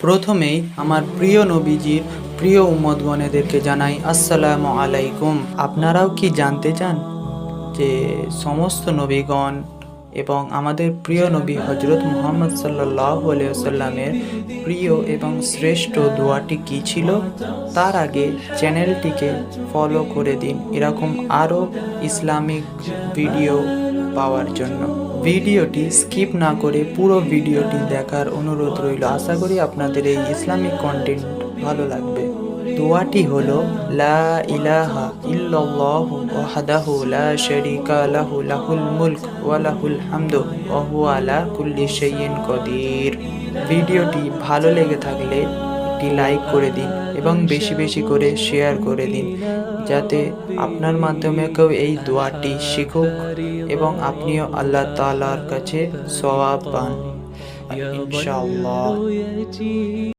প্রথমেই আমার প্রিয় নবীজির প্রিয় উম্মতগণেদেরকে জানাই আসসালামু আলাইকুম। আপনারাও কি জানতে চান যে সমস্ত নবীগণ এবং আমাদের প্রিয় নবী হজরত মুহাম্মদ সাল্লাল্লাহু আলাইহি ওয়াসাল্লামের প্রিয় এবং শ্রেষ্ঠ দোয়াটি কী ছিল? তার আগে চ্যানেলটিকে ফলো করে দিন এরকম আরও ইসলামিক ভিডিও পাওয়ার জন্য। ভিডিওটি স্কিপ না করে পুরো ভিডিওটি দেখার অনুরোধ রইল। আশা করি আপনাদের এই ইসলামিক কন্টেন্ট ভালো লাগবে। দোয়াটি হলো লা ইলাহা ইল্লাল্লাহু ওয়াহদাহু লা শারীকা লাহু লাহুল মুলক ওয়া লাহুল হামদু ওয়া হুয়া আলা কুল্লি শাইইন কদির। ভিডিওটি ভালো লেগে থাকলে একটি লাইক করে দিন এবং বেশি বেশি করে শেয়ার করে দিন, যাতে আপনার মাধ্যমে কেউ এই দোয়াটি শিখুক এবং আপনিও আল্লাহ তাআলার কাছে সওয়াব পান ইনশাআল্লাহ।